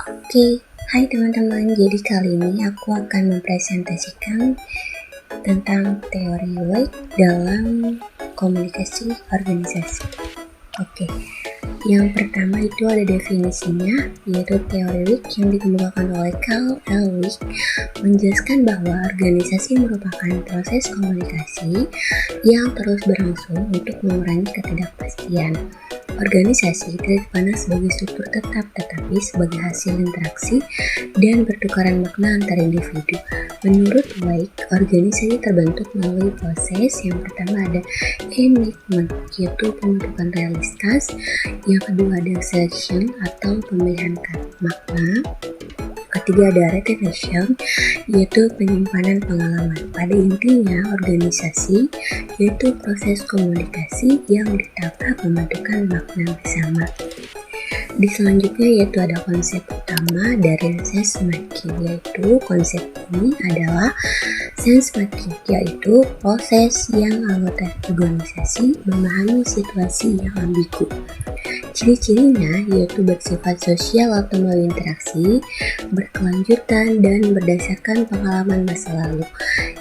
Oke, hai teman-teman. Jadi kali ini aku akan mempresentasikan tentang teori Weik dalam komunikasi organisasi. Oke, yang pertama itu ada definisinya, yaitu teori Weik yang dikemukakan oleh Carl L. Weik menjelaskan bahwa organisasi merupakan proses komunikasi yang terus berlangsung untuk mengurangi ketidakpastian. Organisasi tidak dipandang sebagai struktur tetap, tetapi sebagai hasil interaksi dan pertukaran makna antar individu. Menurut Weik, organisasi terbentuk melalui proses. Yang pertama ada enactment, yaitu pembentukan realitas. Yang kedua ada selection atau pemilihan makna. Ketiga ada retention, yaitu penyimpanan pengalaman. Pada intinya, organisasi yaitu proses komunikasi yang ditata pembentukan makna bersama. Di selanjutnya yaitu ada konsep utama dari sense making, yaitu konsep ini adalah sense making, yaitu proses yang anggota organisasi memahami situasi yang ambigu. Ciri-cirinya yaitu bersifat sosial atau melalui interaksi, berkelanjutan, dan berdasarkan pengalaman masa lalu,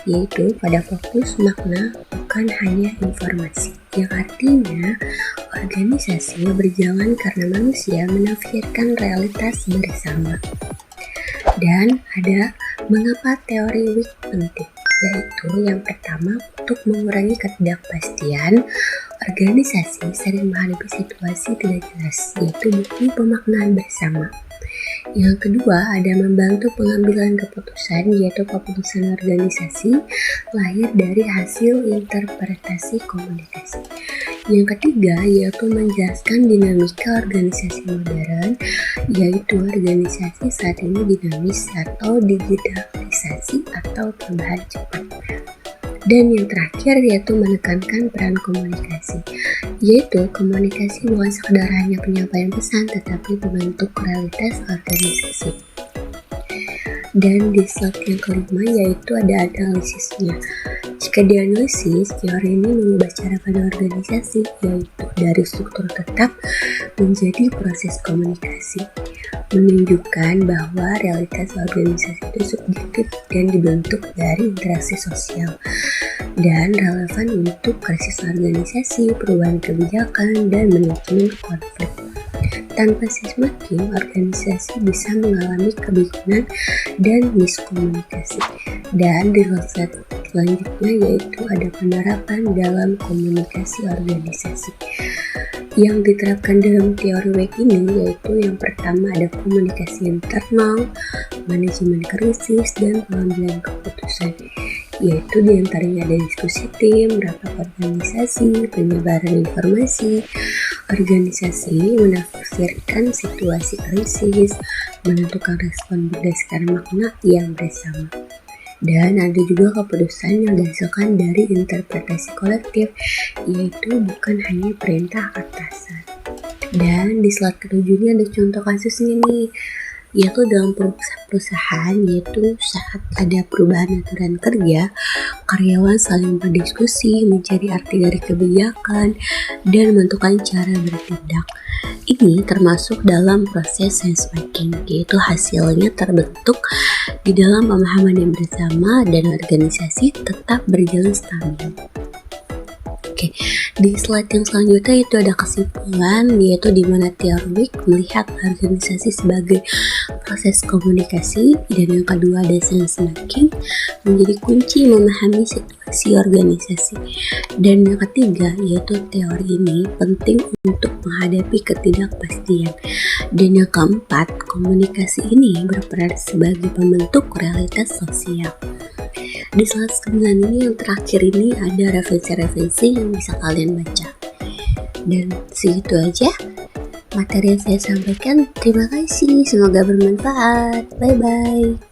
yaitu pada fokus makna bukan hanya informasi, yang artinya organisasi berjalan karena manusia menafsirkan realitas bersama. Dan ada mengapa teori Weik penting, yaitu yang pertama untuk mengurangi ketidakpastian. Organisasi sering menghadapi situasi tidak jelas, yaitu butuh pemaknaan bersama. Yang kedua ada membantu pengambilan keputusan, yaitu keputusan organisasi lahir dari hasil interpretasi komunikasi. Yang ketiga yaitu menjelaskan dinamika organisasi modern, yaitu organisasi saat ini dinamis atau digitalisasi atau perubahan cepat. Dan yang terakhir yaitu menekankan peran komunikasi, yaitu komunikasi bukan sekedar hanya penyampaian pesan tetapi membentuk realitas organisasi. Dan di slide yang kelima yaitu ada analisisnya. Jika dianalisis, teori ini mengubah cara pada organisasi, yaitu dari struktur tetap menjadi proses komunikasi, menunjukkan bahwa realitas organisasi itu subjektif dan dibentuk dari interaksi sosial dan relevan untuk krisis organisasi, perubahan kebijakan, dan manajemen konflik. Tanpa sense making, organisasi bisa mengalami kebingungan dan miskomunikasi. Dan di slide selanjutnya yaitu ada penerapan dalam komunikasi organisasi. Yang diterapkan dalam teori Weik ini yaitu yang pertama ada komunikasi internal, manajemen krisis, dan pengambilan keputusan, yaitu diantaranya ada diskusi tim, rapat organisasi, penyebaran informasi. Organisasi menafsirkan situasi krisis, menentukan respon berdasarkan makna yang bersama. Dan ada juga keputusan yang dihasilkan dari interpretasi kolektif, yaitu bukan hanya perintah atasan. Dan di slide ketujuh ini ada contoh kasusnya nih, yaitu dalam perusahaan, yaitu saat ada perubahan aturan kerja, karyawan saling berdiskusi mencari arti dari kebijakan dan menentukan cara bertindak. Ini termasuk dalam proses sense making, yaitu hasilnya terbentuk di dalam pemahaman yang bersama dan organisasi tetap berjalan stabil. Oke, di slide yang selanjutnya itu ada kesimpulan, yaitu di mana teori Weik melihat organisasi sebagai proses komunikasi, dan yang kedua ada sense making menjadi kunci memahami situasi organisasi, dan yang ketiga yaitu teori ini penting untuk menghadapi ketidakpastian, dan yang keempat komunikasi ini berperan sebagai pembentuk realitas sosial. Di slide 9 ini yang terakhir ini ada referensi-referensi yang bisa kalian baca. Dan segitu aja materi yang saya sampaikan. Terima kasih, semoga bermanfaat. Bye-bye.